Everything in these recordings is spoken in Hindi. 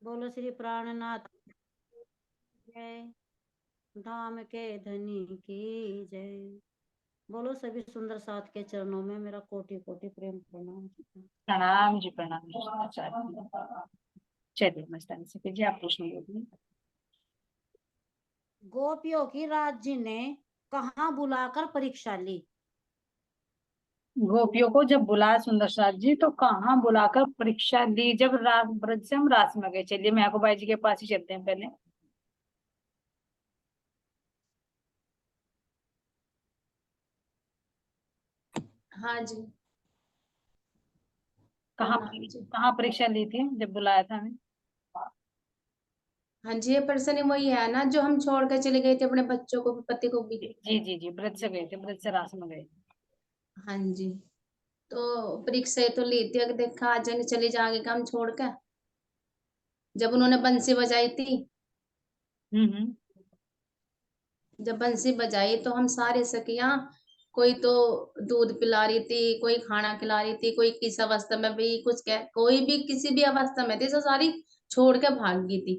बोलो श्री प्राणनाथ जय, धाम के धनी की जय। बोलो सभी सुंदर साथ के चरणों में मेरा कोटि कोटि प्रेम प्रणाम। प्रणाम जी, प्रणाम जी। चलिए मस्तानी से कीजिए, आप प्रश्न बोलिए। गोपियों की राज जी ने कहाँ बुलाकर परीक्षा ली? गोपियों को जब बुलाया सुंदर साथ जी, तो कहाँ बुलाकर परीक्षा ली? जब ब्रज से हम रास में गए। चलिए मैकूबाई जी के पास ही चलते हैं पहले। हाँ जी। कहाँ प्रणाम जी। कहाँ परीक्षा ली थी जब बुलाया था हमें? हाँ जी, ये परेशानी वही है ना, जो हम छोड़ कर चले गए थे अपने बच्चों को भी, पति को भी। जी जी जी, ब्रज से गए थे, ब्रज से रास में गए। हाँ जी। तो परीक्षा तो ली थी, अगर देखा आ जाएंगे चले जाएंगे काम छोड़ कर। जब उन्होंने बंसी बजाई थी, हम्म। जब बंसी बजाई तो हम सारे सखियां, कोई तो दूध पिला रही थी, कोई खाना खिला रही थी, कोई किस अवस्था में भी कुछ कह, कोई भी किसी भी अवस्था में थी, तो सारी छोड़ के भाग गई थी।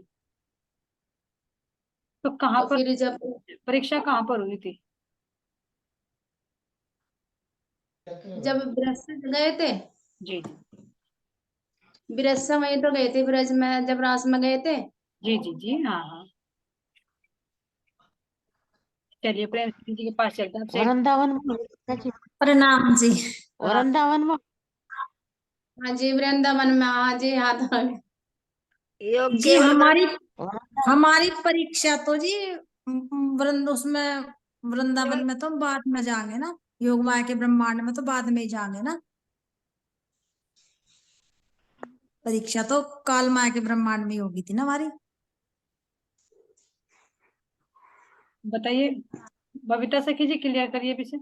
तो कहाँ तो पर फिर जब परीक्षा कहाँ पर हुई थी? जब ब्रज से गए थे, जी जी ब्रज से वहीं तो गए थे, ब्रज में जब रास में गए थे। जी जी जी, हाँ हाँ। चलिए प्रेम सिंह जी के पास चलते हैं आपसे। वृंदावन में हुई थी। प्रणाम जी। वृंदावन में हाँ जी, वृंदावन में, हाँ जी, याद आ गया। जी हमारी वृंदावन- हमारी परीक्षा तो जी उसमें वृंदावन में तो बाद में जाएंगे ना, योग माया के ब्रह्मांड में तो बाद में ही जाएंगे ना। परीक्षा तो काल माया के ब्रह्मांड में ही होगी थी ना हमारी। बताइए बबीता सखी जी, क्लियर करिए विषय।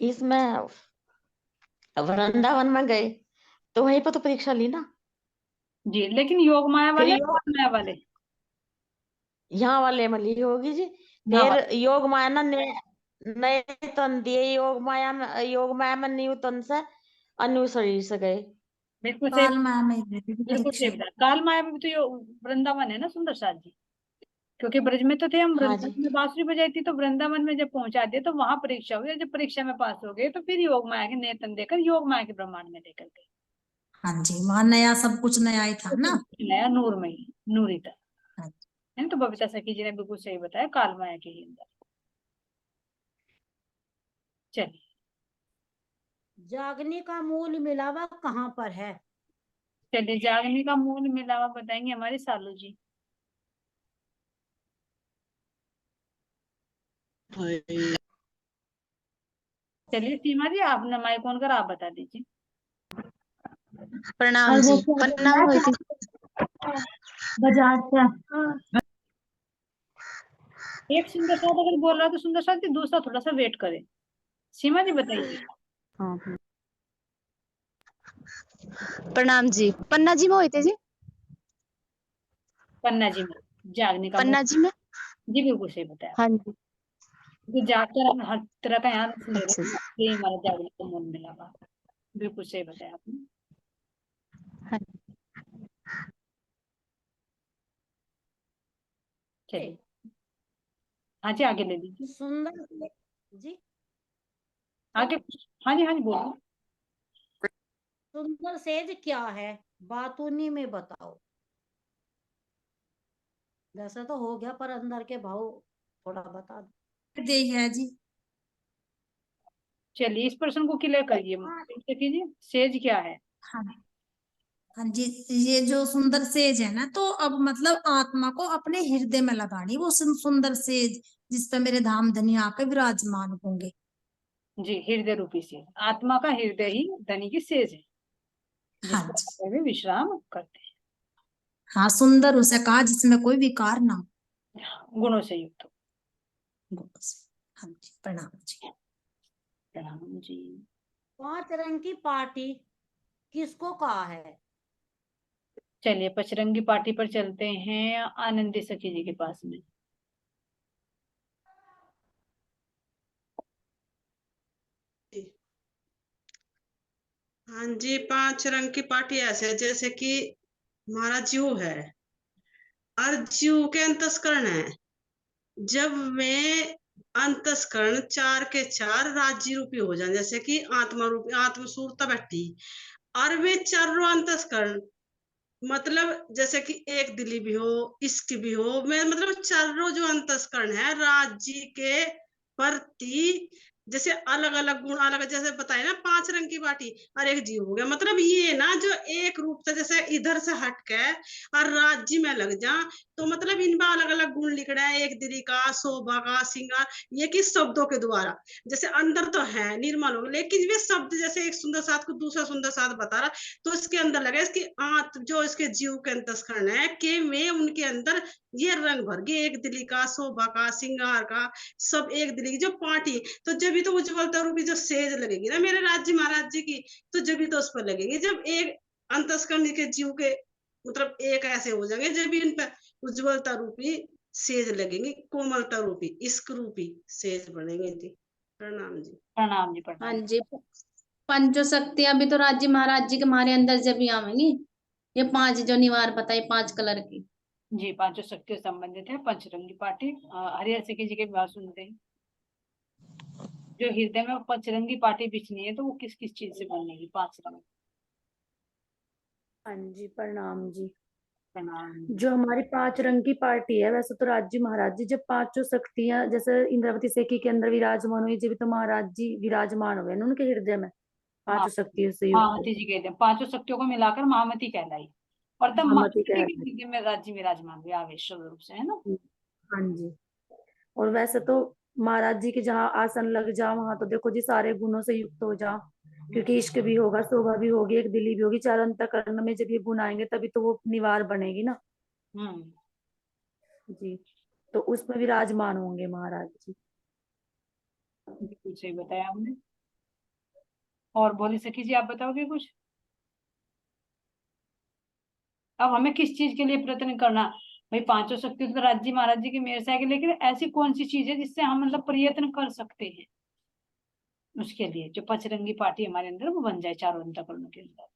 इसमें वृंदावन में गए तो वहीं पर तो परीक्षा ली ना। जी, लेकिन योग माया फिर वाले, योग माया वाले, यहाँ वाले में ली होगी जी। यहाँ फिर वाले। योग माया ना ने नए तन दिए, योग माया में न्यू तन से अन्यू शरीर से गए। बिल्कुल सही। काल माया में ही देती थी बिल्कुल सही परीक्षा। बताया। काल माया में भी तो वृंदावन है ना सुंदर साथ जी। क्योंकि ब्रज में तो थे हम, हाँ वृंदावन जी। में बांसुरी बजाई थी, तो वृंदावन में जब पहुंचा दिए तो वहां परीक्षा हुई, और जब परीक्षा में पास हो गए तो फिर योग माया के नेतन देकर योग माया के ब्रह्मांड में लेकर गए। हाँ जी, वहां नया सब कुछ नया ही था तो ना। फिर नया नूर में ही, नूरी था। हाँ जी। है ना? तो बबीता सखी जी ने बिल्कुल सही बताया, काल माया के ही अंदर। चलिए। जागने का मूल मिलावा कहाँ पर है? चलिए, जागने का मूल मिलावा बताएंगे हमारे सालू जी। चलिए सीमा जी, आप ना माइक ऑन कर आप बता दीजिए। प्रणाम जी। पन्ना में हुई थी। बाजार से एक सुंदर साथ अगर बोल रहा है तो सुंदर साथ जी दूसरा थोड़ा सा वेट करे। सीमा जी बताइए। प्रणाम जी। पन्ना जी में हुई थी जी। पन्ना जी में जागने का मूल। पन्ना जी में। जी बिल्कुल सही बताया। हाँ जी। क्योंकि जागकर हम हर तरह का यहाँ ले रहे अच्छा हैं, जी। ये हमारा जागने का मूल मिला हुआ। बिल्कुल सही बताया आपने। हाँ। चलिए, हाँ जी आगे ले लीजिए। सुंदर जी। आगे। हाँ जी, हाँ जी बोलो। सुंदर सेज क्या है, बातूनी में बताओ। वैसे तो हो गया, पर अंदर के भाव थोड़ा बता दो। दे है जी। चलिए इस प्रश्न को क्लियर करिए, कीजिए सेज क्या है। हाँ। हाँ जी, ये जो सुंदर सेज है ना, तो अब मतलब आत्मा को अपने हृदय में लगानी, वो सुंदर सेज जिस पे मेरे धाम धनी आकर विराजमान होंगे। जी, हृदय रूपी सेज, आत्मा का हृदय ही धनी की सेज है, जिस हाँ जी। पर वे विश्राम करते हाँ, सुंदर उसे कहा जिसमें कोई विकार ना हो। हैं, गुणों से युक्त हो। हाँ जी, प्रणाम जी। प्रणाम जी। 5 रंग की पार्टी किसको कहा है? चलिए पचरंगी पार्टी पर चलते हैं आनंदी सखी जी के पास में। हाँ जी, 5 रंग की पार्टी ऐसे है जैसे कि हमारा जीव है और जीव के अंतस्करण है। जब में अंतस्करण 4 के 4 राज्य रूपी हो जाए, जैसे कि आत्मा रूपी आत्म सूरता बैठी और वे चारों अंतस्करण मतलब जैसे कि एक दिली भी हो, इश्क भी हो, मैं मतलब चारों जो अंतस्करण है राज्य के प्रति जैसे अलग अलग गुण अलग जैसे बताए ना 5 रंग की बाटी और एक जीव हो गया, मतलब ये ना जो एक रूप से जैसे इधर से हट के और राज्य में लग जा तो मतलब इनमें अलग अलग गुण लिख रहा है, एक दिली का, शोभा का, श्रृंगार, ये कि शब्दों के द्वारा जैसे अंदर तो है निर्मल हो, लेकिन वे शब्द जैसे एक सुंदर साथ को दूसरा सुंदर साथ बता रहा तो इसके अंदर लगा इसकी जो इसके जीव के अंतस्करण है कि मैं उनके अंदर ये रंग भर गए, एक दिली का, शोभा का, श्रृंगार का, सब एक दिली की जो पार्टी, तो जब भी तो उज्ज्वलता रूपी जो सेज लगेगी ना मेरे राज्य महाराज जी की, तो जब भी तो उस पर लगेगी जब एक अंतस्करण के जीव के मतलब एक ऐसे हो जाएंगे जब भी इन पर उज्ज्वलता रूपी सेज लगेंगी, कोमलता रूपी इश्क रूपी सेज बनेंगे जी। प्रणाम जी। प्रणाम जी हाँ प्रणाम। जी, पंचो शक्तियां भी तो राज्य महाराज जी के हमारे अंदर जब भी आवेंगी। ये 5 जो निवार बताई 5 कलर की। जी, पांचों शक्तियों से संबंधित है पंचरंगी पार्टी। हरिहर सिंह जी के विवाह सुनते हैं। जो हृदय में पंचरंगी पार्टी बिछनी है तो वो किस किस चीज से बनेगी? 5 रंग। हाँ जी प्रणाम जी। प्रणाम। जो हमारी 5 रंग की पार्टी है वैसे तो राज्य महाराज जी जब पांचों शक्तियां जैसे इंद्रावती सेकी के अंदर विराजमान हुई जब तो महाराज जी विराजमान हुए ना उनके हृदय में हाँ, पांचों शक्तियों से युक्त महामती जी कहते हैं, पांचों शक्तियों को मिलाकर महामती कहलाई और तब महामती महामती कह के हृदय में राज्य विराजमान हुए आवेश रूप से, है ना? हाँ जी। और वैसे तो महाराज जी के जहाँ आसन लग जाओ वहां तो देखो जी सारे गुणों से युक्त हो जाओ, क्योंकि इश्क भी होगा, शोभा भी होगी, एक दिली भी होगी, चार अंतःकरण में जब ये गुण आएंगे तभी तो वो निवार बनेगी ना हम्म, जी। तो उसमें विराजमान होंगे महाराज जी। बिल्कुल सही बताया आपने। और बोली सखी जी, आप बताओगे कुछ? अब हमें किस चीज के लिए प्रयत्न करना? भाई पांचों शक्ति तो राज्य महाराज जी की मेहर से आएगी, लेकिन ऐसी कौन सी चीज है जिससे हम मतलब प्रयत्न कर सकते हैं उसके लिए जो पचरंगी पार्टी हमारे अंदर वो बन जाए चारों अंतःकरणों के अंदर?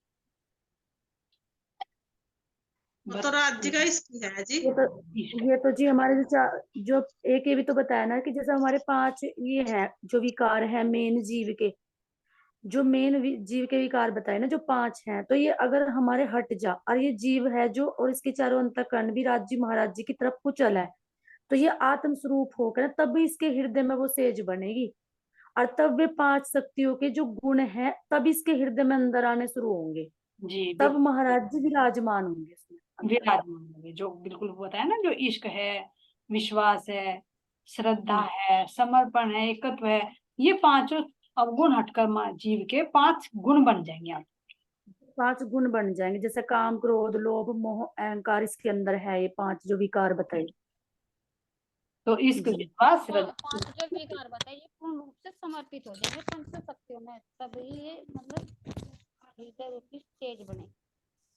वो बस तो राज्य का इश्क है जी। ये तो जी हमारे जो एक ये भी तो बताया ना कि जैसे हमारे 5 ये है जो विकार है मेन जीव के, जो मेन जीव के विकार बताए ना जो 5 हैं, तो ये अगर हमारे हट जा और ये जीव है जो और इसके चारों अंतःकरण भी राज्य महाराज जी की तरफ कुचल है, तो ये आत्म स्वरूप होकर तब भी इसके हृदय में वो सेज बनेगी और तब वे 5 शक्तियों के जो गुण हैं तब इसके हृदय में अंदर आने शुरू होंगे, जी तब महाराज जी विराजमान होंगे इसमें अंदर। विराजमान होंगे, जो बिल्कुल बताया ना, जो इश्क है, विश्वास है, श्रद्धा है, समर्पण है, एकत्व है, ये पांचों अवगुण हटकर जीव के 5 गुण बन जाएंगे आप। 5 गुण बन जाएंगे जैसे काम क्रोध लोभ मोह अहंकार इसके अंदर है, ये 5 जो विकार बताए। तो इश्क विश्वास श्रद्धा 5 जो विकार बताए ये पूर्ण रूप से समर्पित हो जाएंगे पंच शक्तियों में, तभी ये मतलब हृदय रूपी तेज बने।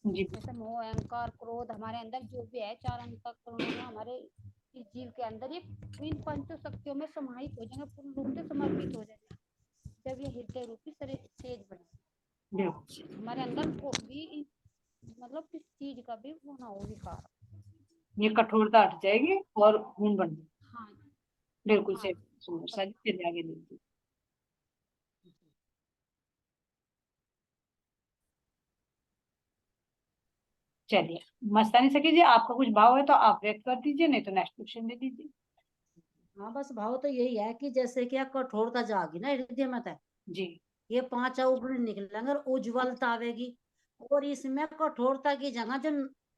जी जैसे मोह अहंकार क्रोध हमारे अंदर जो भी है 4 अंतःकरणों में हमारे इस जीव के अंदर ये इन पंच शक्तियों में समाहित हो जाएंगे, पूर्ण रूप से समर्पित हो जाएंगे जब ये हृदय रूपी तेज बने। बिल्कुल, हमारे अंदर को भी मतलब किस चीज का भी वो ना हो विकार। ये कठोरता हट जाएगी और गुण बन जाएगी। हाँ बिल्कुल हाँ। सही समझ चलिए आगे देखिए। चलिए मस्तानी सखी जी, आपका कुछ भाव है तो आप व्यक्त कर दीजिए, नहीं तो नेक्स्ट क्वेश्चन दे दीजिए। हाँ बस भाव तो यही है कि जैसे कि कठोरता जागी ना हृदय में तय जी ये 5 अवगुण निकलेंगे और उज्ज्वलता आवेगी, और इसमें कठोरता की जगह जो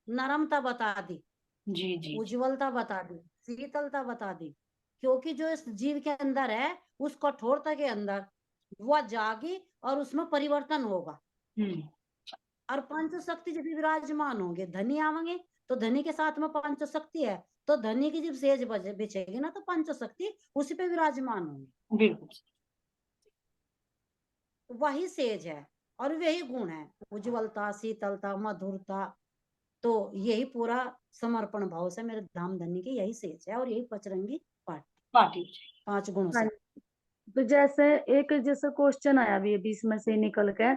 नरमता बता दी, जी जी उज्ज्वलता बता दी, शीतलता बता दी, क्योंकि जो इस जीव के अंदर है उस कठोरता के अंदर वह जागी और उसमें परिवर्तन होगा। हम्म, और पंच शक्ति जब भी विराजमान होंगे धनी आवेंगे, तो धनी के साथ में पंच शक्ति है, तो धनी की जब सेज बिछेगी ना तो पंच शक्ति उसी पे विराजमान होंगे, बिल्कुल वही सेज है और वही गुण है, उज्ज्वलता शीतलता मधुरता, तो यही पूरा समर्पण भाव से मेरे धाम धनी की यही सेज है और यही पचरंगी पाठ पार्टी 5 गुणों हाँ, से। तो जैसे एक जैसे क्वेश्चन आया अभी अभी इसमें से निकल के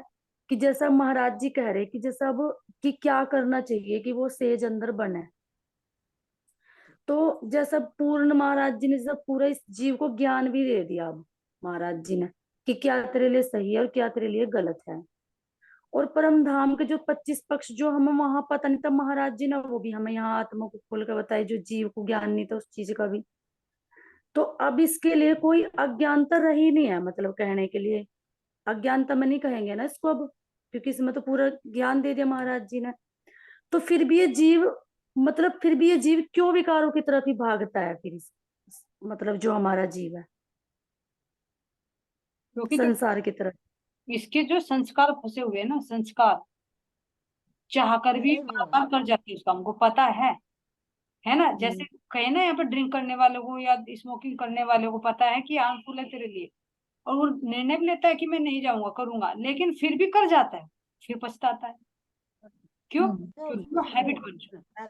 कि जैसा महाराज जी कह रहे कि जैसा अब कि क्या करना चाहिए कि वो सेज अंदर बने, तो जैसा पूर्ण महाराज जी ने जैसा पूरा इस जीव को ज्ञान भी दे दिया अब महाराज जी ने कि क्या तेरे लिए सही है और क्या तेरे लिए गलत है। और परम धाम के जो 25 पक्ष जो हमें वहां पता नहीं था, महाराज जी ने वो भी हमें यहाँ आत्मा को खोल कर बताए, जो जीव को ज्ञान नहीं था उस चीज का भी। तो अब इसके लिए कोई अज्ञानता रही नहीं है, मतलब कहने के लिए अज्ञानता में नहीं कहेंगे ना इसको अब, क्योंकि इसमें तो पूरा ज्ञान दे दिया महाराज जी ने। तो फिर भी ये जीव, मतलब फिर भी ये जीव क्यों विकारों की तरफ ही भागता है फिर मतलब जो हमारा जीव है क्योंकि संसार की तरफ। इसके जो संस्कार फंसे हुए हैं ना, संस्कार चाह कर भी है वो बार बार कर जाती है, उसका हमको पता है ना। जैसे हम्म, कहे ना, यहाँ पे ड्रिंक करने वाले को या स्मोकिंग करने वाले को पता है कि हार्मफुल है तेरे लिए, और वो निर्णय भी लेता है कि मैं नहीं जाऊंगा, करूंगा, लेकिन फिर भी कर जाता है, फिर पछताता है। क्यों? तो क्योंकि वो हैबिट बन चुका है,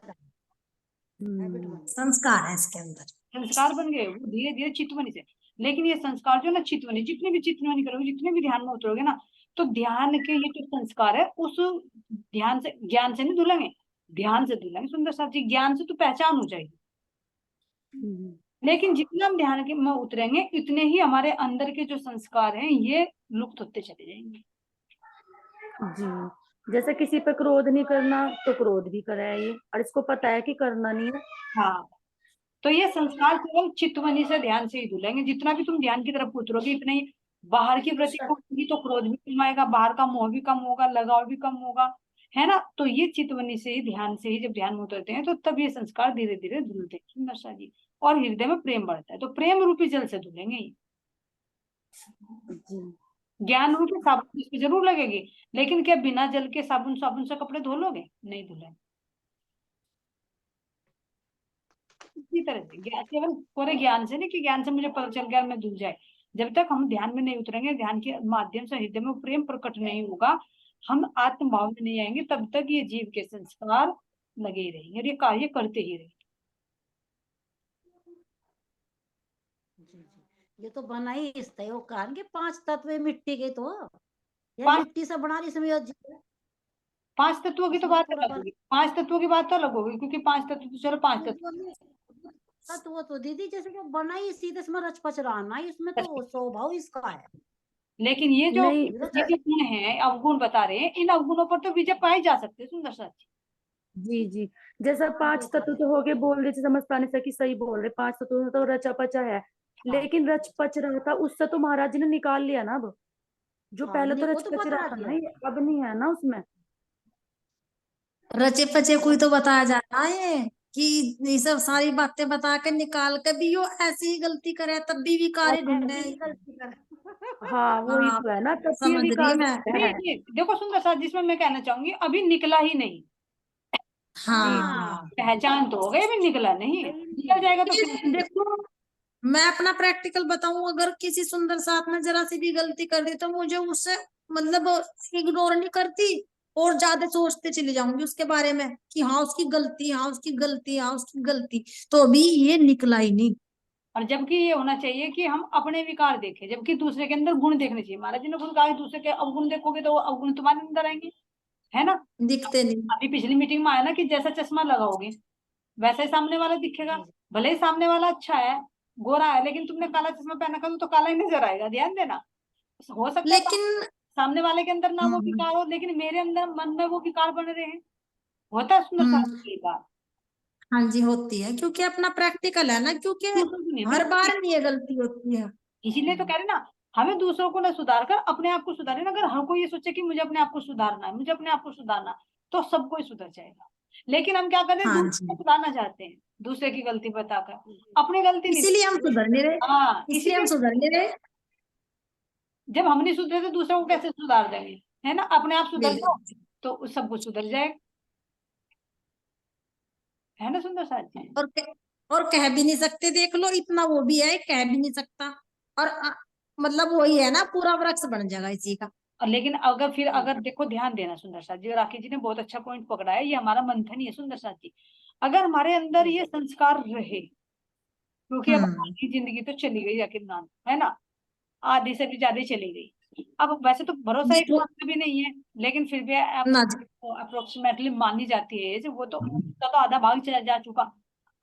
हैबिट बन संस्कार है इसके अंदर। संस्कार बन गए वो धीरे धीरे चितवनी से। लेकिन ये संस्कार जो है ना, चितवनी, जितने भी चितवनी करोगे, जितने भी ध्यान में उतरोगे ना, तो ध्यान के ये जो संस्कार है उस ध्यान से, ज्ञान से नहीं धुलेंगे, ध्यान से धुलेंगे। सुंदर साथ जी, ज्ञान से तो पहचान हो जाएगी, लेकिन जितना हम ध्यान के में उतरेंगे इतने ही हमारे अंदर के जो संस्कार हैं ये लुप्त होते चले जाएंगे। जी। जैसे किसी पे क्रोध नहीं करना तो क्रोध भी करे है ये, और इसको पता है कि करना नहीं है। हाँ, तो ये संस्कार केवल चितवनी से, ध्यान से ही धुलेंगे। जितना भी तुम ध्यान की तरफ उतरोगे इतने ही बाहर की वृत्ति कम होगी, तो क्रोध भी कम आएगा, बाहर का मोह भी कम होगा, लगाव भी कम होगा, है ना। तो ये चितवनी से ही, ध्यान से ही जब ध्यान में उतरते हैं तो तब ये संस्कार धीरे धीरे धुलते हैं। सुंदर सा जी, और हृदय में प्रेम बढ़ता है, तो प्रेम रूपी जल से धुलेंगे ये। जी। ज्ञान रूपी साबुन इस पे जरूर लगेगी, लेकिन क्या बिना जल के साबुन साबुन से कपड़े धो लोगे? नहीं धुलेंगे। इसी तरह से केवल पूरे ज्ञान से नहीं कि ज्ञान से मुझे पता चल गया मैं धुल जाए, जब तक हम ध्यान में नहीं उतरेंगे, ध्यान के माध्यम से हृदय में प्रेम प्रकट नहीं होगा, हम आत्म भाव में नहीं आएंगे, तब तक ये जीव के संस्कार लगे ही रहेंगे और ये कार्य करते ही रहेंगे। जी जी, ये तो बना ही इससे वो कारण के 5 तत्व मिट्टी के, तो ये पांच मिट्टी से बना रही इसमें ये पांच तत्वों की तो इसमें बात पूरा अलग होगी, 5 तत्वों की बात तो अलग होगी, क्योंकि 5 तत्व तो चलो 5 तत्व। तत्व तो दीदी जैसे कि बना ही सीधे इसमें रच पच रहा, इसमें तो स्वभाव इसका है। लेकिन ये जो नहीं, गुण है, अवगुण बता रहे हैं, इन अवगुणों पर तो विजय पाई जा सकती है। सुंदर सा जी जी। जैसा 5 तत्व तो हो गए, बोल रहे थे समझताने से कि सही बोल रहे, 5 तत्व तो रचा पचा है, हाँ, लेकिन रच पच रहा था उससे तो महाराज जी ने निकाल लिया ना अब। जो हाँ, पहले तो वो रच तो पच बता रहा था ना, दिया। ये अब नहीं है ना उसमें। रचे पचे कोई तो बताया जा रहा है कि ये सब सारी बातें बता के निकाल के भी वो ऐसी ही गलती करे तब भी विकारी ढूंढे। ऐसी गलती कर हाँ वही हाँ, तो है ना, तब भी समझ रही विकार मैं। नहीं है। नहीं, देखो सुंदर सा, जिसमें मैं कहना चाहूंगी अभी निकला ही नहीं। हाँ, पहचान तो हो गई, अभी निकला नहीं, निकल जाएगा तो ये फिर देखो, मैं अपना प्रैक्टिकल बताऊं, अगर किसी सुंदर साथ में जरा सी भी गलती कर दी तो मुझे उससे मतलब इग्नोर नहीं करती और ज्यादा सोचते चली जाऊंगी उसके बारे में कि हाँ उसकी गलती, हाँ उसकी गलती, हाँ उसकी गलती, तो अभी ये निकला ही नहीं। और जबकि ये होना चाहिए कि हम अपने विकार देखें, जबकि दूसरे के अंदर गुण देखने चाहिए। महाराज जी ने खुद कहा कि दूसरे के अवगुण देखोगे तो वो अवगुण तुम्हारे अंदर आएंगे, है ना। दिखते नहीं। अभी पिछली मीटिंग में आया ना कि जैसा चश्मा लगाओगे वैसा ही सामने वाला दिखेगा। भले ही सामने वाला अच्छा है, गोरा है, लेकिन तुमने काला चश्मा पहना कर तो काला ही नजर आएगा। ध्यान देना, हो सकता है लेकिन सामने वाले के अंदर ना वो हम्म विकार हो, लेकिन मेरे अंदर मन में वो विकार बन रहे हैं। होता है सुंदर सा हम्म विकार। हाँ जी, होती है क्योंकि अपना प्रैक्टिकल है ना, क्योंकि दूसरों की नहीं, हर मैंने बार नहीं ये गलती होती है। इसीलिए तो कह रहे ना, हमें दूसरों को ना सुधार कर अपने आप को सुधारे ना। अगर हर कोई ये सोचे कि मुझे अपने आप को सुधारना है, मुझे अपने आप को सुधारना, तो सब कोई सुधर जाएगा। लेकिन हम क्या करते हैं, हाँ दूसरे को जी, सुधारना चाहते हैं, दूसरे की गलती बताकर, अपनी गलती नहीं इसीलिए हम देखते। सुधर नहीं रहे, हाँ, इसलिए हम इसीलिए सुधर नहीं रहे। जब हम नहीं सुधरे तो दूसरे को कैसे सुधार देंगे, है ना। अपने आप सुधर जाओ बिल्कुल। तो सब कुछ सुधर जाएगा, है ना सुंदर साथ जी। और कह भी नहीं सकते, देख लो इतना वो भी है, कह भी नहीं सकता। और मतलब वही है ना, पूरा वृक्ष बन जाएगा इसी का। और लेकिन अगर फिर अगर देखो, ध्यान देना सुंदर साथ जी, और राकेश जी ने बहुत अच्छा पॉइंट पकड़ा है, ये हमारा मंथन ही है सुंदर साथ जी। अगर हमारे अंदर ये संस्कार रहे, क्योंकि अब हम्म आधी जिंदगी तो चली गई यकीन मान, है ना, आधी से भी ज्यादा चली गई, अब वैसे तो भरोसा एक जो- लाख का भी नहीं है, लेकिन फिर भी ना जी। अप्रोक्सीमेटली मानी जाती है एज, वो तो उसका तो आधा भाग चला जा चुका।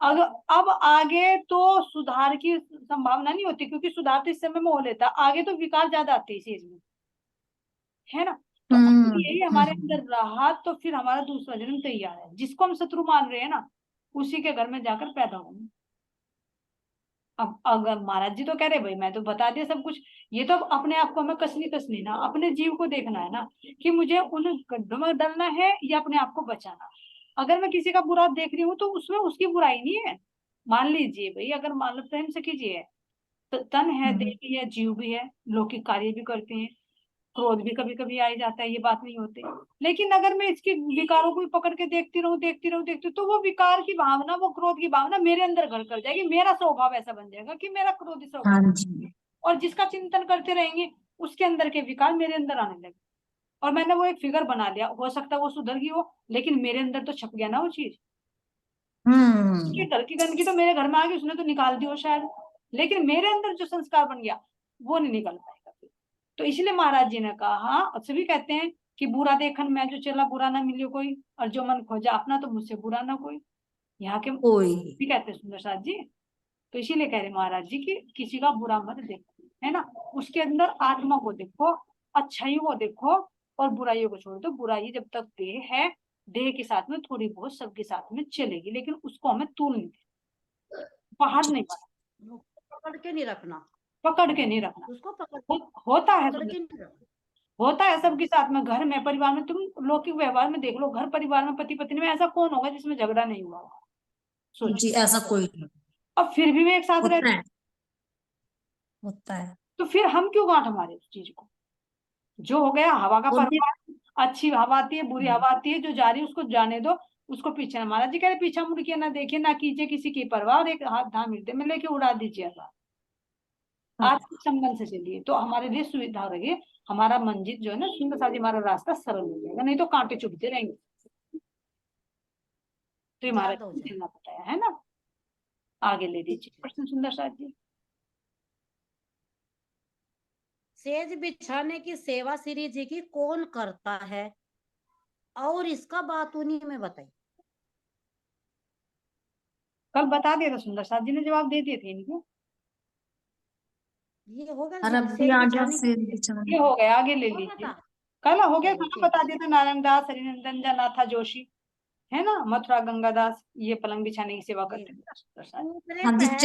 अब आगे तो सुधार की संभावना नहीं होती, क्योंकि सुधार तो इस समय में हो लेता, आगे तो विकार ज्यादा आते हैं इस एज में, है ना। तो अगर यही हमारे अंदर रहा तो फिर हमारा दूसरा जन्म तैयार है। जिसको हम शत्रु मान रहे हैं ना, उसी के घर में जाकर पैदा होंगे। अब अगर महाराज जी तो कह रहे भाई मैं तो बता दिया सब कुछ, ये तो अपने आप को हमें कसनी ना, अपने जीव को देखना है ना, कि मुझे उन गड्ढों में डलना है या अपने आप को बचाना। अगर मैं किसी का बुरा देख रही हूँ तो उसमें उसकी बुराई नहीं है। मान लीजिए भाई, अगर मान लो प्रेम से कीजिए, तो तन है, देह भी है, जीव भी है, लौकिक कार्य भी करते हैं, क्रोध भी कभी कभी आ ही जाता है, ये बात नहीं होती। लेकिन अगर मैं इसके विकारों को भी पकड़ के देखती रहूं, तो वो विकार की भावना, वो क्रोध की भावना मेरे अंदर घर कर जाएगी, मेरा स्वभाव ऐसा बन जाएगा कि मेरा क्रोधी स्वभाव। हाँ जी। और जिसका चिंतन करते रहेंगे उसके अंदर के विकार मेरे अंदर आने लगे। और मैंने वो एक फिगर बना लिया, हो सकता है वो सुधर गई हो, लेकिन मेरे अंदर तो छप गया ना वो चीज। उसके घर की गंदगी तो मेरे घर में आ गई, उसने तो निकाल दी हो शायद, लेकिन मेरे अंदर जो संस्कार बन गया वो नहीं निकल पाएगा फिर। तो इसलिए महाराज जी ने कहा, सभी कहते हैं कि बुरा देखन मैं जो चला बुरा ना मिले कोई, और जो मन खोजा अपना तो मुझसे बुरा ना कोई। यहाँ के कोई भी कहते हैं सुंदर साथ जी। तो इसीलिए कह रहे महाराज जी कि किसी का बुरा मत देखो, है ना। उसके अंदर आत्मा को देखो, अच्छाइयों को देखो, और बुराइयों को छोड़ दो। बुराई जब तक देह है, देह के साथ में थोड़ी बहुत सबके साथ में चलेगी, लेकिन उसको हमें तूल नहीं देना, बाहर नहीं मारना, पकड़ के नहीं रखना, पकड़ के नहीं रखना। उसको पकड़ होता है के नहीं रखना। होता है सबके साथ में, घर में, परिवार में। तुम लौकिक व्यवहार में देख लो, घर परिवार में, पति पत्नी में, ऐसा कौन होगा जिसमें झगड़ा नहीं हुआ होगा? सोचो। जी, ऐसा कोई नहीं अब फिर भी वे एक साथ होता रहते है, हैं, होता है। तो फिर हम क्यों गांठ हमारे उस चीज को? जो हो गया हवा का और भी प्रवाह, अच्छी हवा आती है, बुरी हवा आती है, जो जा रही है उसको जाने दो, उसको पीछे ना। महाराज जी कह रहे पीछा मुड़ के ना देखिए, ना कीजिए किसी की परवाह, और एक हाथ धाम मिलते में लेके उड़ा दीजिए आजाद। आत्मिक संबंध से चलिए तो हमारे लिए सुविधा रहेगी, हमारा मंजिल जो है ना सुंदर सा, हमारा रास्ता सरल हो जाएगा, नहीं तो कांटे चुभते रहेंगे। तो ये महाराज याद हो जी जाए। ने बताया है ना। आगे ले दीजिए प्रश्न सुंदर साथ जी। सेज बिछाने की सेवा श्री जी की कौन करता है, और इसका बात उन्हीं में बताइए। कल बता दिया था सुंदर साथ जी ने, जवाब दे दिए थे इनको। ये होगा और अब भी सेज आ गया बिछाने से की, बिछाना। ये हो गया, आगे ले हो गया लीजिए। था। कल हो गया, चलो खाना ठीक बता है। दिया था, नारायण दास, हरिनंदन जनाथा जोशी, है ना, मथुरा गंगादास, ये पलंग बिछाने की सेवा करते थे सुंदर साथ दूसरे हाँ जी, पैर,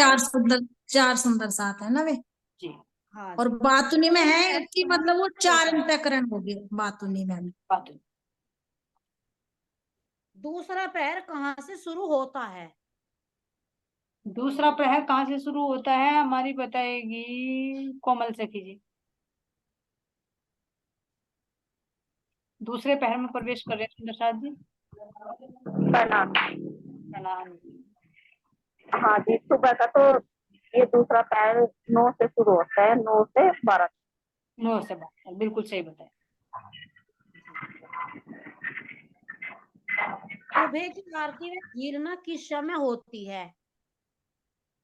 चार सुंदर साथ है ना वे। जी। हाँ और जी, बातुनी में दूसरे है पैर कि कहाँ मतलब वो से 4 होता है? अंतःकरण हो गए बातुनी में। बात दूसरा पैर कहाँ से शुरू होता है? दूसरा प्रहर कहाँ से शुरू होता है, हमारी बताएगी कोमल सखी जी। दूसरे पहर में प्रवेश कर रहे हैं सुंदर साथ जी। प्रणाम। प्रणाम। हाँ जी, सुबह का तो ये दूसरा पैर 9 से शुरू होता है, 9 से 12। 9 से 12, बिल्कुल सही बताया। सुबह की आरती में झीलना किस समय होती है?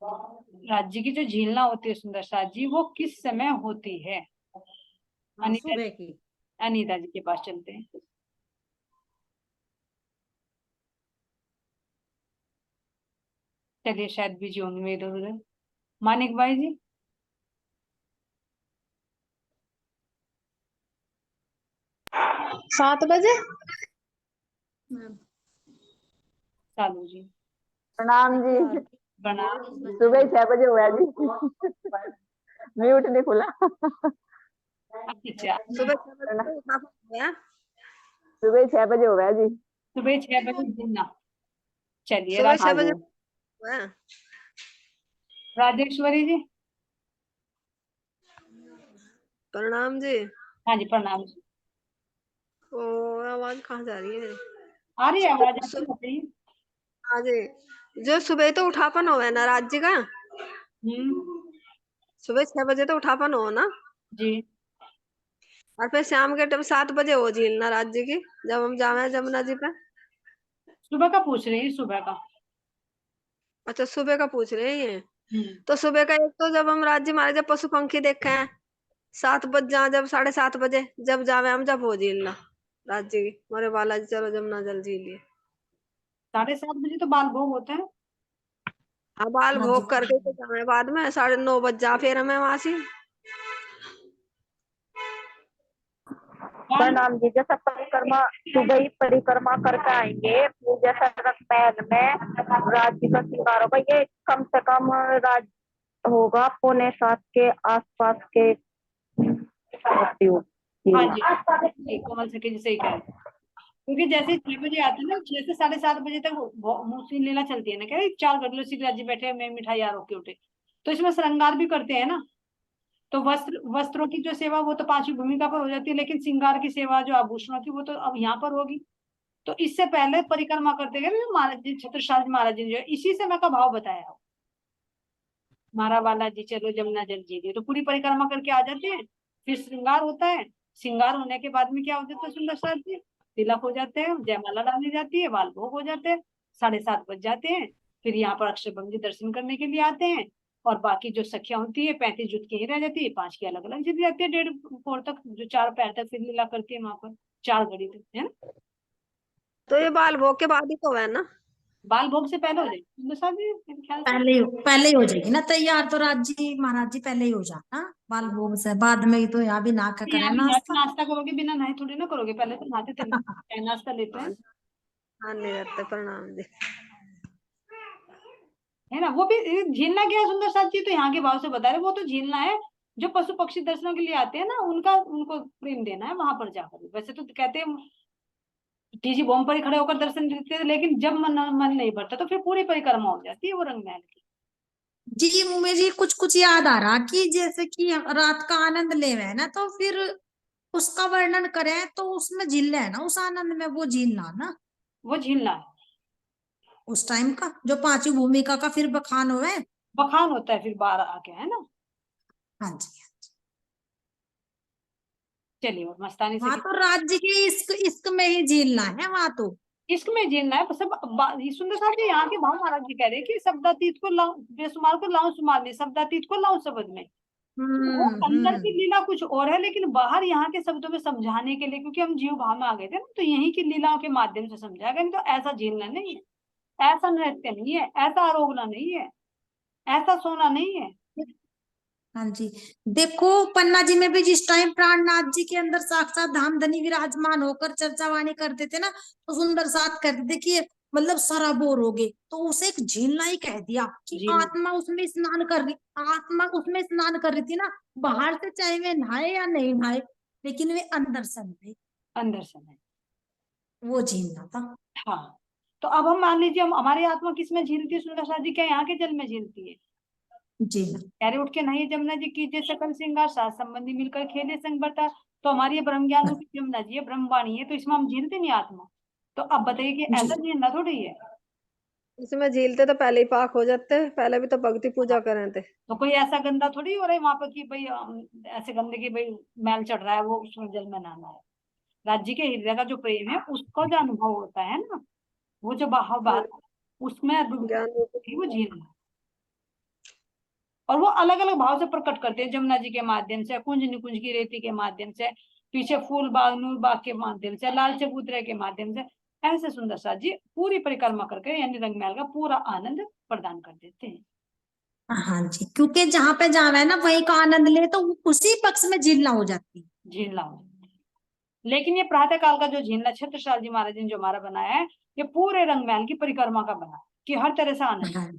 राज्य की जो झीलना होती है सुंदर साथ जी, वो किस समय होती है? हाँ, सुबह की। अनीता जी के पास चलते हैं। चलिए, शायद बिजी होंगे इधर उधर। मानिक भाई जी। 7 बजे। सालू जी। प्रणाम सुबह की जी। आरती प्रणाम। सुबह 6 बजे हुआ जी। म्यूट नहीं खुला। अच्छा, सुबह 6 बजे हुआ। सुबह 6 बजे हुआ जी। सुबह 6 बजे झीलना। चलिए, सुबह 6 बजे हुआ। राजेश्वरी जी। प्रणाम जी। हाँ जी, प्रणाम जी। ओ, आवाज कहाँ जा रही है? आ रही है आवाज, आपकी बताइए। हाँ जी, जो सुबह तो उठापन हो है ना राज्य का, सुबह 6 बजे तो उठापन हो ना जी। और फिर शाम के टाइम 7 बजे हो झीलना राज्य की, जब हम जावे जमुना जी पे। सुबह का पूछ रही है, सुबह का। अच्छा, सुबह का पूछ रहे हैं ये। तो सुबह का एक तो जब हम राज्य महाराज जब पशु पंखी देखे हैं, 7 बज जा, जब 7:30 बजे जब जावे हम, जब हो झीलना राज्य की मोरे बालाजी चलो जमुना जल झीलिए। 7:30 बजे तो बाल भोग होता है। हाँ, बाल हाँ जी। भोग करके तो जावे बाद में 9:30 बज जा फिर हमें वहां से। बाल प्रणाम जी। जैसा परिक्रमा सुबह ही परिक्रमा करके आएंगे, फिर जैसा रंगमहल में राज्य का श्रृंगार होगा, ये कम से कम राज्य होगा 6:45 के आसपास के हाँ जी, कोमल सखी जी सही कह रहे हैं। क्योंकि जैसे 6 बजे आते हैं ना, 6 से 7:30 बजे तक मूर्ति लीला चलती है ना, कह रहे 4 गडलो सी राज्य बैठे हैं, मैं मिठाई यार होके उठे, तो इसमें श्रृंगार भी करते हैं ना। तो वस्त्रों की जो सेवा वो तो 5वीं भूमिका पर हो जाती है, लेकिन श्रृंगार की सेवा जो आभूषणों की वो तो अब यहाँ पर होगी। तो इससे पहले परिक्रमा करते गए ना महाराज जी, छत्रसाल महाराज जी ने जो इसी समय का भाव बताया हो, मारा बालाजी चलो जमुना जल झीलिए, तो पूरी परिक्रमा करके आ जाते हैं। फिर श्रृंगार होता है, श्रृंगार होने के बाद में क्या हो जाता है सुंदर साथ जी, तिलक हो जाते हैं, जयमाला डाली जाती है, बाल भोग हो जाते हैं, 7:30 बज जाते हैं। फिर यहाँ पर अक्षरभंग जी दर्शन करने के लिए आते हैं, और बाकी जो सखियां होती है 35 जुट की ही रह जाती है, 5 की अलग अलग चली जाती है, 1:30 पोर तक, जो 4 पैर तक फिर लीला करती है वहां पर, 4 घड़ी तक, है ना। तो ये बाल भोग के बाद ही तो है ना? बाल भोग से पहले हो जाए सुंदर साथ जी मेरे ख्याल से। पहले ही हो जाएगी ना तैयार, तो राज जी महाराज जी पहले ही हो जाना बाल भोग से बाद में ही, तो यहाँ भी ना का नहीं, करे आप यहाँ नाश्ता। नाश्ता करोगे बिना नहाए थोड़ी ना करोगे, पहले तो नहाते थे, चाय नाश्ता लेते हैं, हाँ, नहीं रहते। प्रणाम जी। है ना। वो भी झीलना क्या है सुंदर साथ जी, तो यहाँ के भाव से बता रहे, वो तो झीलना है जो पशु पक्षी दर्शनों के लिए आते हैं ना, उनका उनको प्रेम देना है वहां पर जाकर। वैसे तो कहते हैं टीजी बॉम्ब पर ही खड़े होकर दर्शन देते थे, लेकिन जब मन नहीं भरता तो फिर पूरी परिक्रमा हो जाती है वो रंगमहल की। जी मुझे कुछ कुछ याद आ रहा कि जैसे कि रात का आनंद ले रहे हैं ना, तो फिर उसका वर्णन करें तो उसमें झील है ना, उस आनंद में वो झीलना ना, वो झीलना है, उस टाइम का जो 5वीं भूमिका का फिर बखान हुए। बखान होता है फिर बाहर आके, है ना। हाँ जी। चलिए और मस्तानी से वहां तो राज्य के इश्क इश्क में ही झीलना है वहां तो। इश्क में झीलना है सब। ये सुंदर साहब जी यहाँ के भाव महाराज जी कह रहे हैं कि शब्दातीत को लाऊं, बेसुमार को लाऊं सुमार में, शब्दातीत को लाऊं शब्द में। वो अंदर की लीला कुछ और है, लेकिन बाहर यहाँ के शब्दों में समझाने के लिए, क्योंकि हम जीव भाव में आ गए थे ना, तो यहीं की लीलाओं के माध्यम से समझाया गया। नहीं तो ऐसा झीलना नहीं है, ऐसा नृत्य नहीं है, ऐसा आरोगना नहीं है, ऐसा सोना नहीं है। हाँ जी। देखो पन्ना जी में भी जिस टाइम प्राणनाथ जी के अंदर साक्षात धामधनी विराजमान होकर चर्चा वाणी करते थे ना, तो सुंदर साथ कहते थे कि मतलब सराबोर हो गए, तो उसे एक झीलना ही कह दिया कि झीलना। आत्मा उसमें स्नान कर रही, आत्मा उसमें स्नान कर रही थी ना, बाहर से चाहे वे नहाए या नहीं नहाए, लेकिन वे अंदर से नहाए, अंदर से नहीं। वो झीलना था। हाँ, तो अब हम मान लीजिए हम हमारी आत्मा किस में झीलती है सुंदर साथ जी, क्या यहाँ के जल में झीलती है। जी कह उठ के नहीं जमुना जी कीजिए सकल श्रृंगार, साथ संबंधी मिलकर खेले संग बरता। तो हमारी ये ब्रह्म ज्ञान रूपी जमुना जी है, ब्रह्मवाणी है, तो इसमें हम झीलते नहीं आत्मा। तो अब बताइए कि ऐसा झीलना थोड़ी है। इसमें झीलते तो पहले ही पाक हो जाते, पहले भी तो भक्ति पूजा करें थे। तो कोई ऐसा गंदा थोड़ी हो रहा है वहां पर कि भाई ऐसे गंदे की भाई मैल चढ़ रहा है, वो उसमें जल में नहाना है। राज्य के हृदय का जो प्रेम है उसका जो अनुभव होता है ना, वो जो बाहर बात उसमें ज्ञान वो झीलना। और वो अलग अलग भाव से प्रकट करते हैं, जमुना जी के माध्यम से, कुंज निकुंज की रेती के माध्यम से, पीछे फूल बाग नूर बाग के माध्यम से, लाल चबूतरे के माध्यम से, ऐसे सुंदर साथ जी पूरी परिक्रमा करके यानी रंगमहल का पूरा आनंद प्रदान कर देते हैं। हाँ जी, क्योंकि जहाँ पे जाना है ना वहीं का आनंद ले, तो उसी पक्ष में झीलना हो जाती है। झीलना हो जाती है। लेकिन ये प्रातः काल का जो झीलना छत्रसाल जी महाराज ने जो हमारा बनाया है, ये पूरे रंगमहल की परिक्रमा का बना है कि हर तरह से आनंद हाँ,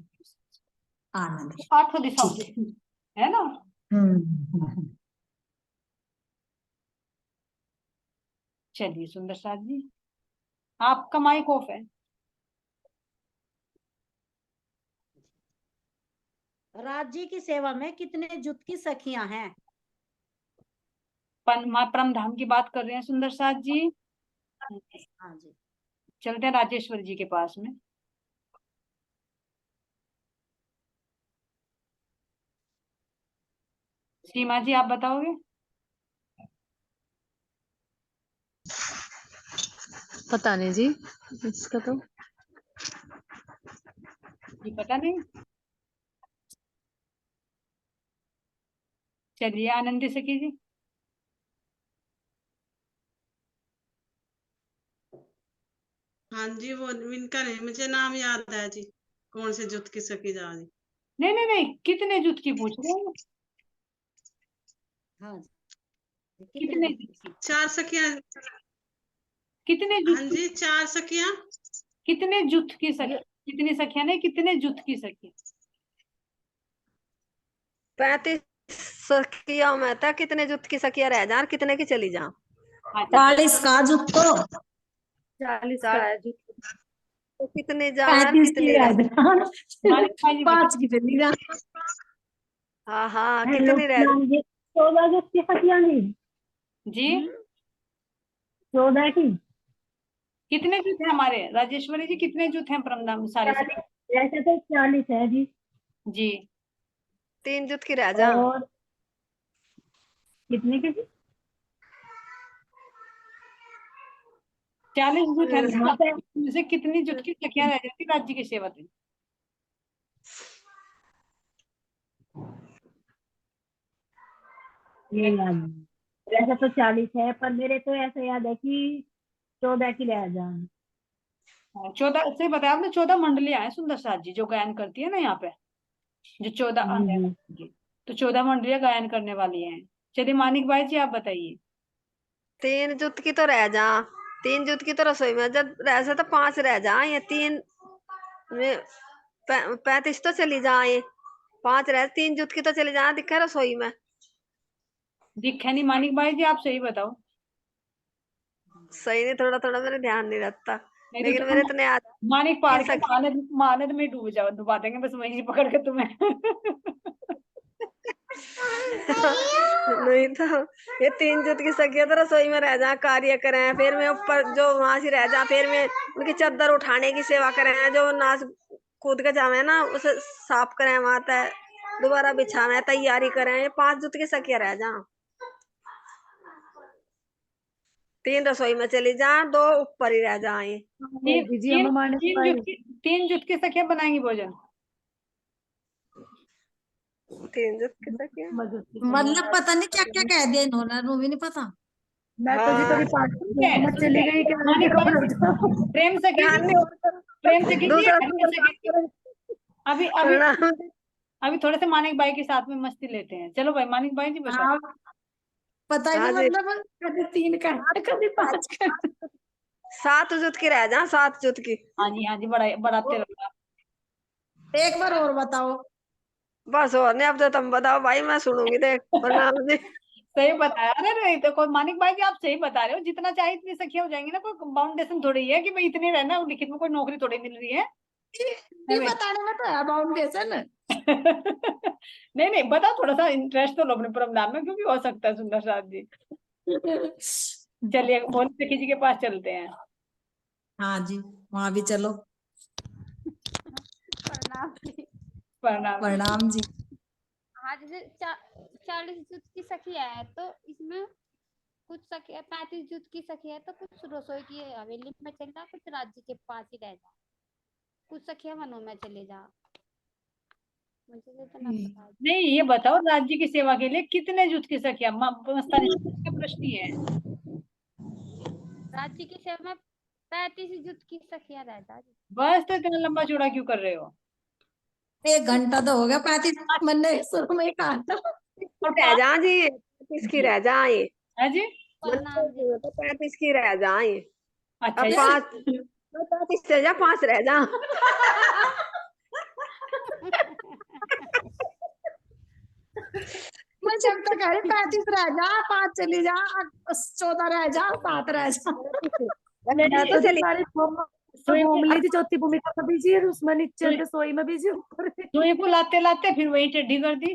आनंद 8 दिशाओं से, है ना। चलिए सुंदर साथ जी आपका माइक ऑफ है। राज जी की सेवा में कितने जुट की सखियां हैं। परम धाम की बात कर रहे हैं सुंदर साथ जी। हाँ जी। चलते हैं राजेश्वर जी के पास में। सीमा जी आप बताओगे। पता नहीं जी इसका तो। जी पता नहीं। चलिए आनंदी सखी जी। हाँ जी, वो इनका नहीं मुझे नाम याद है जी, कौन से जुत की सखी जा जी। नहीं नहीं नहीं, कितने जुत की पूछ रहे हो? हाँ जी, कितने जुत जुत की? 4 सखियां। कितने हाँ जुत जी, 4 सखियां। कितने जुत की सखी? ये कितनी सखियां नहीं, कितने जुत की सखी? 35 सखियों में था, कितने जुत की सखियां रह जा, कितने की चली जा। अच्छा 40 का जुट तो 40 का 40 है जुट। तो कितने जावे और 35 की कितनी रह। मानिक भाई जी 5 की चली जा। हाँ हाँ, हेलो कितनी रह। 14 जुट की सखियां नहीं, जी। 14 की। कितने जुत है हमारे राजेश्वरी जी, कितने जुत हैं परमधाम सारी 40, वैसे तो 40 है जी। जी। 3 जुत की रह जा। और कितने की जी? 40 जुट है ना, यहाँ पे उनमें से कितनी जुट की सखियां रह जाती राज्य की सेवा में? ये याद नहीं। वैसे तो 40 है, पर मेरे तो ऐसा याद है कि 14 की रह जान। 14 से बताया आपने, 14 मंडलियां हैं सुंदर साथ जी जो गायन करती है ना यहाँ पे, जो 14 अंग है जी। जी। तो 14 मंडलियां गायन करने वाली हैं। चलिए मानिक भाई जी आप बताइए। 3 जुत की तो रह जा। 3 जुत की तो रसोई में जब रह से तो 5 रह जा, ये 3 में 35 तो चली जाए। 5 रह, 3 जुत की तो चली जा, दिखा रसोई में। दिखे नहीं मानिक भाई जी, आप सही बताओ। सही नहीं, थोड़ा थोड़ा मेरे ध्यान नहीं रहता, नहीं लेकिन तो मेरे तुम इतने याद है। मानिक पहाड़ 3 के सखी। मानद मानद में डूब जाओ, डुबा देंगे बस वहीं से पकड़ के तुम्हें। नहीं तो ये 3 जुत की सखियां तो रसोई में रह जा, कार्य करें, फिर मैं ऊपर जो वहां से रह जा, फिर मैं उनकी चादर उठाने की सेवा करें, जो नाच कूद के जावे ना उसे साफ करें, वहां तक दोबारा बिछावे, तैयारी करें। ये 5 जुत की सखियां रह जा। 3 रसोई में चली जा, 2 ऊपर ही रह जाए। तीन जी तीन हम माने तीन जुट की सखियां बनाएंगी भोजन। 3 जुत की सखियां। मतलब पता नहीं क्या क्या कह दिया इन्होंने, वो भी नहीं पता। मैं तो जी हाँ, कभी पार्टी ठीक है में ठीक चली है। गई कि आगे मानिक कब भाई लग जाओ। प्रेम सखी ध्यान जी, नहीं और प्रेम सखी जी, दूसरा प्रेम नंबर बात सखी जी, करें। अभी अभी प्रणाम। अभी थोड़े से मानिक भाई के साथ में मस्ती लेते हैं। चलो भाई मानिक भाई जी बताओ। हाँ, पता ही हाँ नहीं जी, मतलब कभी 3 का है, कभी 5 का है। 7 जुत की रह जा, 7 जुत की। हाँ जी बड़ा बढ़ाते रहो। एक बार और बताओ। बस और नहीं, अब तो तुम बताओ भाई, मैं सुनूंगी। देख, प्रणाम जी। सही बताया। अरे नहीं तो कोई मानिक भाई जी आप सही बता रहे हो, जितना चाहे इतनी सखियां हो जाएंगी ना, कोई बाउंडेशन थोड़ी है कि भाई इतने रहना, लिखित में कोई नौकरी थोड़ी मिल रही है। ये बताने में तो है बाउंडेशन। नहीं नहीं बताओ, थोड़ा सा इंटरेस्ट तो लो अपने परम में, क्योंकि हो सकता है सुंदर साथ जी। चलिए मोहन सखी जी के पास चलते हैं। हाँ जी, वहां भी चलो। प्रणाम जी। प्रणाम। प्रणाम जी। हाँ जैसे 40 जुत की सखी है तो इसमें कुछ सखी 35 जुत की सखी है तो कुछ रसोई की हवेली में चल जा, कुछ राज्य के पास ही रह जा, कुछ सखियां वनों में चले जा। मुझे तो इतना पता है। नहीं ये बताओ, राज्य की सेवा के लिए कितने जुट की सखियां? मस्तानी जी का प्रश्न ही है। राज्य की सेवा में 35 जुत की सखियां रह जा। बस तो इतना लंबा चौड़ा क्यों कर रहे हो? 1 घंटा तो हो गया, 35 मैंने शुरू में ही कहा था। और रह जा जी, 35 की रह जाए। है जी। प्रणाम जी। तो 35 की रह जाए। अच्छा अब जी। 5 35 से जा, 5 रह जा। मैं जब तक कह रही 35 रह जा, 5 चली जा, 14 रह जा, 7 रह जा। मैं तो जी सारी सुई को घूम ली थी, चौथी भूमिका में बिजी है, उसमें नीचे रसोई में बिजी ऊपर। सुई को लाते लाते फिर वही टेढ़ी कर दी।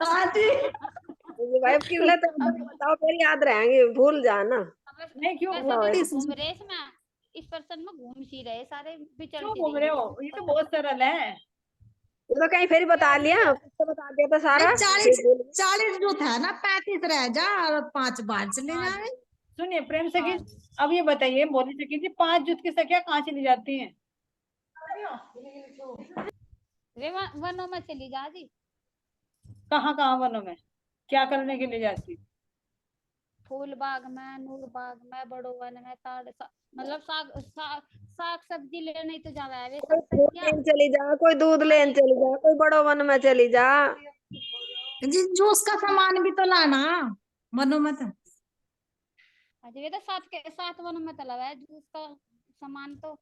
हाँ जी। ये भाई किले तो बताओ, फिर याद रहेंगे, भूल जाना। नहीं क्यों वैसे भी 35 घूम रहे इसमें, इस पर्सन में घूम सी रहे सारे, क्यों विचलते घूम रहे नहीं हो? ये तो बहुत सरल है। ये तो कहीं फिर बता लिया, कुछ तो बता दिया था सारा। 40 जो था ना, 35 रह जा और 5 बाहर चले हाँ जाए। सुनिए प्रेम सखी, हाँ जी। अब ये बताइए मोदी सखी जी, 5 जुट की सखियां कहाँ चली जाती हैं? वे वनों में चली जा जी। कहाँ कहाँ वनों में क्या करने के लिए जाती? फूल बाग में, नूर बाग में, बड़ो वन में, मतलब साग सब्जी लेने तो जावा है वे कोई सब फूल सखिया। लेन चली जा, कोई दूध लेन चली जा, कोई बड़ो वन में चली जा। जी जूस का सामान भी तो लाना मनो मत। अजय ये तो सात वन में तलब है जूस का सामान तो,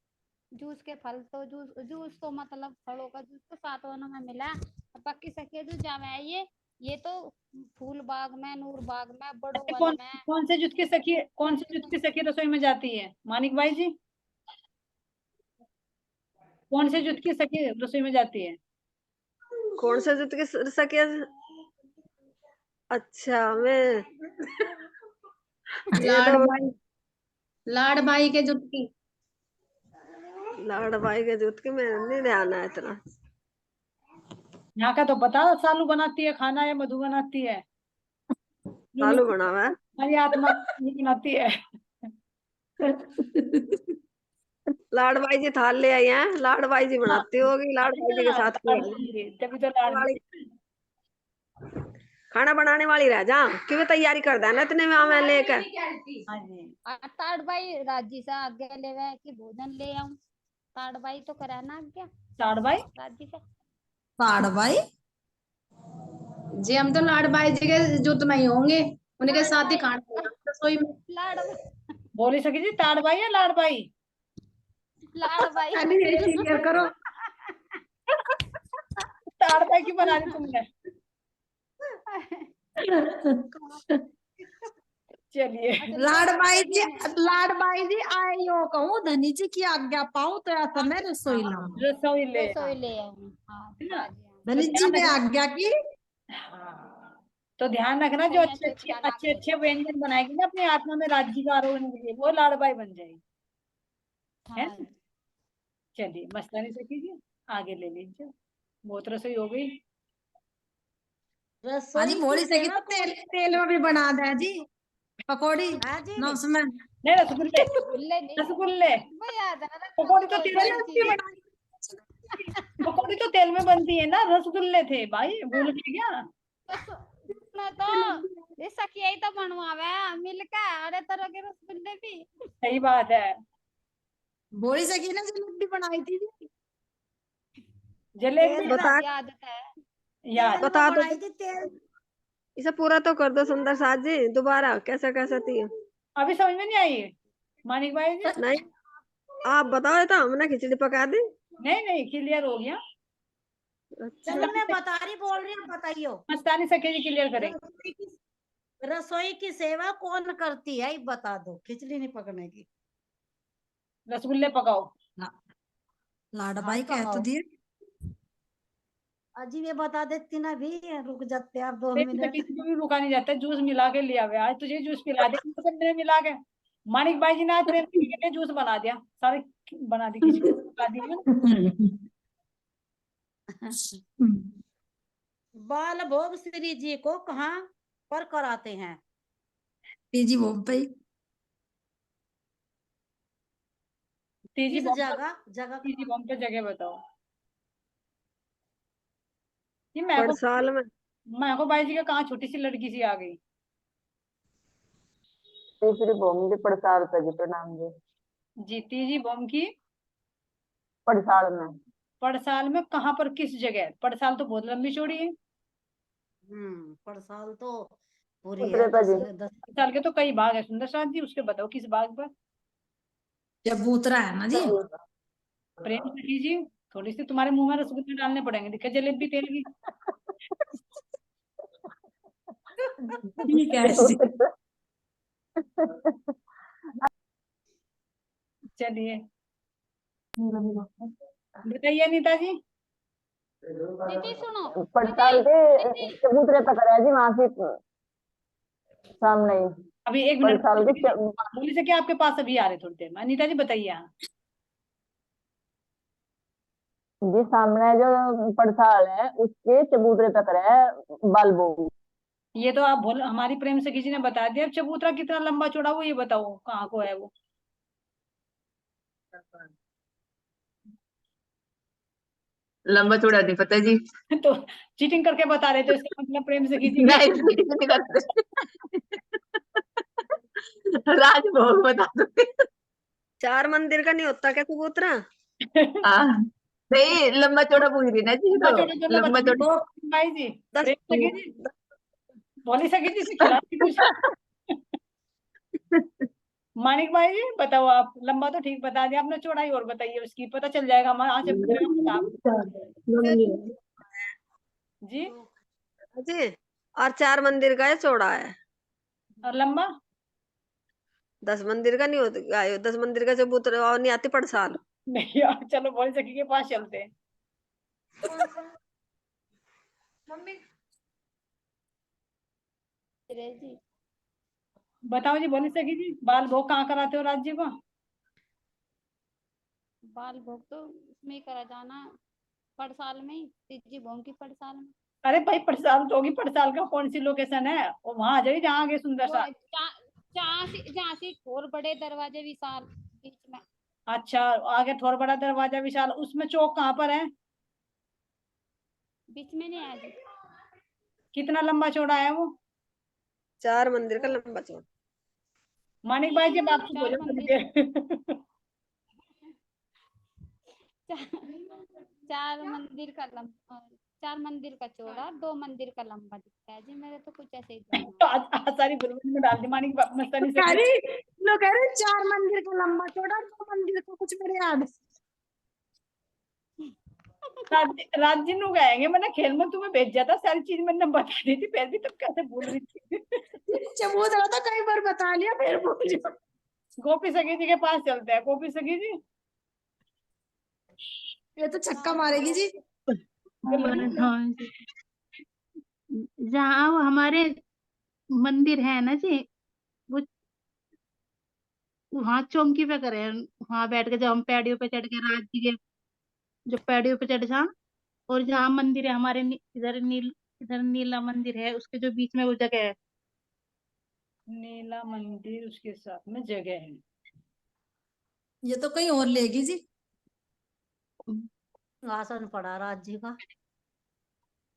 जूस के फल तो जूस तो मतलब फलों का जूस तो 7 वनों में मिला। बाकी सखिया जो जावा है ये तो फूल बाग में, नूर बाग में, बड़ो अच्छा, वन में। कौन से जुट की सखी रसोई में जाती है मानिक भाई जी? कौन से जुट की सखी रसोई में जाती है? कौन से जुट की सखिया? अच्छा मैं ये तो लाड़ भाई के जुटकी। लाड़ भाई के जुट की मैं नहीं ध्यान है इतना। यहाँ का तो बता, सालू बनाती है खाना या मधु बनाती है? सालू बना हुआ है। हमारी आत्मा नहीं बनाती है। लाड़ भाई जी थाल ले आई हैं, लाड़ भाई जी बनाती होगी, लाड़ भाई जी के साथ तभी तो लाड़ खाना बनाने वाली रह जा, क्यों तैयारी कर देना इतने में मैं लेकर। हाँ जी। ताड़ भाई राजी से आगे ले वे कि भोजन ले आऊं, ताड़ भाई तो करे ना क्या ताड़ भाई राजी से। ताड़ भाई जी हम तो लाड़ भाई जी के जुट में ही होंगे, उनके साथ ही खाना रसोई में। लाड़ बोली सकी जी, ताड़ भाई या लाड़ भाई? लाड़ भाई अभी ये क्लियर करो। ताड़ भाई की बना दी तुमने? चलिए। लाड़ बाई जी आए यो कहूँ धनी जी की आज्ञा पाऊं तो ऐसा मैं रसोई लाऊं। रसोई ले रसोई ले आऊं। हाँ, है ना? धनी जी ने आज्ञा की। हाँ, तो ध्यान रखना, जो अच्छे अच्छे व्यंजन बनाएगी ना अपनी आत्मा में राज्य का आरोहण के लिए, वो लाड़बाई बन जाएगी। है हाँ। ना? चलिए, मस्तानी से कीजिए, आगे ले लीजिए। बहुत रसोई हो गई। हाँ जी बोली सकी तो तेल में भी बना दे जी पकौड़ी ना उसमें। नहीं, रसगुल्ले नहीं रसगुल्ले भैया पकौड़ी तो तेल में बनती है। पकौड़ी तो तेल में बनती है ना, रसगुल्ले थे भाई, भूल गए क्या? तो ये सखिया ही तो बनवावे मिलकर अरे तरह के रसगुल्ले भी। सही बात है। बोली सकी ना जलेबी बनाई थी जलेबी बता याद है याद बता दो इसे पूरा तो कर दो सुंदर साथ जी, दोबारा कैसा कैसा थी। अभी समझ में नहीं आई मानिक भाई जी? नहीं आप बताओ तो हमने खिचड़ी पका दी। नहीं क्लियर हो गया। चलो मैं बता रही बोल रही हूँ, बताइयो। मस्तानी सके जी क्लियर करेंगे। रसोई की सेवा कौन करती है ये बता दो, खिचड़ी नहीं पकने की। रसगुल्ले पकाओ। लाडबाई कह तो दिए। अजी ये बता देती ना भी, रुक जाते आप 2 मिनट। किसी को भी रुका नहीं जाता, जूस मिला के लिया हुआ, आज तुझे जूस पिला दे सबने मिला के। मानिक भाई जी ने आज प्रेम के लिए जूस बना दिया, सारे बना दी, खिचड़ी बना दी। बाल भोग श्री जी को कहाँ पर कराते हैं? तीजी बॉम्ब पे। तीजी किस जगह तीजी बॉम्ब पे जगह बताओ। ये साल में मैं को भाई जी का कहाँ छोटी सी लड़की सी आ गई। तीसरी बॉम्ब की पड़साल पे जी प्रणाम जी। जी तीजी बॉम्ब की पड़साल में। पड़साल में कहाँ पर, किस जगह? पड़साल तो बहुत लंबी चौड़ी है। पड़साल तो पूरी उतरे है, पे जी। 10 साल के तो कई भाग है सुंदर साथ जी, उसके बताओ किस भाग पर? चबूतरा है ना जी। प्रेम से कीजिए, थोड़ी सी तुम्हारे मुंह में रसगुल्ले डालने पड़ेंगे, दिखे जलेबी तेल की। ठीक है जी। चलिए बताइए अनीता जी। दीदी सुनो, पड़साल के चबूतरे पे करा जी, वहां से सामने ही। अभी 1 मिनट पड़साल के बोली से क्या आपके पास अभी आ रहे थोड़ी देर में। अनीता जी बताइए। हाँ जी सामने जो पड़साल है उसके चबूतरे पे करा है बालबो। ये तो आप बोल, हमारी प्रेम से किसी ने बता दिया। अब चबूतरा कितना लंबा चौड़ा वो ये बताओ कहाँ को है वो? लंबा चौड़ा नहीं पता जी। तो चीटिंग करके बता रहे, तो इसका मतलब प्रेम से किसी नहीं करते। राजभोग बता दो। 4 मंदिर का नहीं होता क्या कबूतरा? हाँ, नहीं लंबा चौड़ा पूछ रही ना जी, लंबा तो चौड़ा चलो लंबा बता चौड़ा। दो भाई जी। 10 देख सके जी, बोली सके जी से खिला दी कुछ। मानिक भाई जी बताओ, आप लंबा तो ठीक बता दिया आपने, चौड़ाई और बताइए उसकी, पता चल जाएगा हमारा आज से पूछेगा आप जी। जी, और 4 मंदिर का है, चौड़ा है। और लंबा 10 मंदिर का नहीं होता, 10 मंदिर का कबूतरा और नहीं आती पड़साल। नहीं यार, चलो बोली सके के पास चलते हैं। जी बताओ जी, बोली सके जी, बाल भोग कहाँ कराते हो राज्य को? बाल भोग तो इसमें ही करा जाना, पड़साल में ही, तीजी भोग की पड़साल में। अरे भाई पड़साल तो होगी, पड़साल का कौन सी लोकेशन है? वो वहां आ जाइए जहाँ आगे सुंदर वो सा। जहाँ से ठोर बड़े दरवाजे विशाल बीच में। अच्छा, आगे थोड़ा बड़ा दरवाजा विशाल, उसमें चौक कहाँ पर है? बीच में नहीं है जी। कितना लंबा चौड़ा है वो? 4 मंदिर का लंबा चौड़ा। मानिक भाई जब आप चुप हो 4 जाओ मंदिर मुझे। 4 मंदिर का लंबा, 4 मंदिर का चौड़ा, 2 मंदिर का लंबा दिखता है जी, मेरे तो कुछ ऐसे ही ध्यान है। आज सारी गुरबानी में डाल दी मानिक मस्तानी से। कह रही लोग कह रहे 4 मंदिर का लंबा चौड़ा, 2 मंदिर का कुछ मेरे याद। राज्य नु गाएंगे, मैंने खेल में तुम्हें भेज दिया था, सारी चीज मैंने बता दी थी, फिर भी तुम कैसे भूल रही थी? चबूत रहा था, कई बार बता लिया, फिर भूल गई। गोपी सखी जी के पास चलते हैं। गोपी सखी जी ये तो छक्का मारेगी जी। हाँ जी, जहाँ वो हमारे मंदिर है ना जी, वो वहाँ चौकी पे करे हैं, वहाँ बैठ के जब हम पैड़ियों पे चढ़ के राज्य के जो पैड़ियों पे चढ़ जा, और जहाँ मंदिर है हमारे इधर नीला मंदिर है, उसके जो बीच में वो जगह है। नीला मंदिर उसके साथ में जगह है। ये तो कहीं और लेगी जी। आसन पड़ा राज्य का।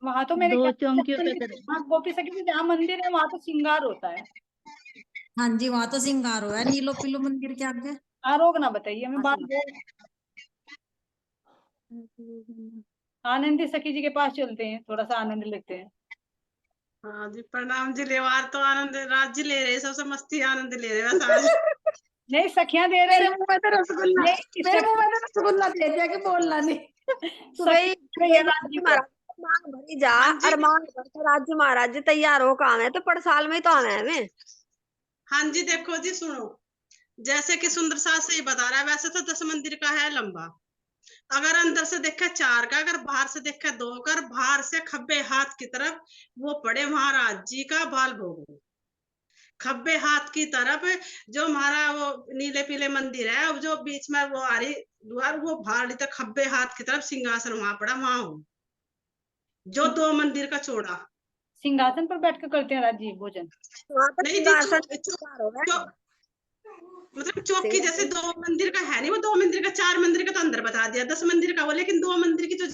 वहां तो मेरे 2 ख्याल चौकियों पे से करे। हाँ, गोपी सखी जी जहाँ मंदिर है वहां तो श्रृंगार होता है। हाँ जी, वहां तो सिंगार हुआ है नीलो पीलो मंदिर के आगे। आरोग ना बताइए, हमें बात आनंदी सखी जी के पास चलते हैं, थोड़ा सा आनंद लेते हैं। हाँ जी प्रणाम जी। लेवार तो आनंद राज्य ले रहे, सबसे मस्ती आनंद ले रहे बस आज। नहीं सखियां दे रहे मेरे हैं। मुंह में तो रसगुल्ला, नहीं मेरे मुंह में तो रसगुल्ला दे दिया कि बोलना नहीं। सखी सुबह राज्य को। महाराज मांग भरी जा, हाँ जी और मांग भर के राज्य महाराज जी तैयार हो काम है, तो पड़साल में ही तो आना है हमें। हाँ जी देखो जी सुनो, जैसे कि सुंदर सास से ही बता रहा है, वैसे तो 10 मंदिर का है लंबा। अगर अंदर से देखा 4 का, अगर बाहर से देखा 2 का, बाहर से खब्बे हाथ की तरफ वो पड़े महाराज जी का बाल भोग। खब्बे हाथ की तरफ जो हमारा वो नीले पीले मंदिर है, अब जो बीच में वो आ रही द्वार, वो बाहर तक खब्बे हाथ की तरफ सिंहासन वहां पड़ा, वहां हो जो 2 मंदिर का चौड़ा। सिंहासन पर बैठ कर करते हैं राज्य भोजन। वहां पर नहीं जी सिंहासन तैयार हो गया। मतलब चौकी जैसे 2 मंदिर का है नहीं, वो 2 मंदिर का, 4 मंदिर का तो अंदर बता दिया, 10 मंदिर का वो, लेकिन 2 मंदिर की जो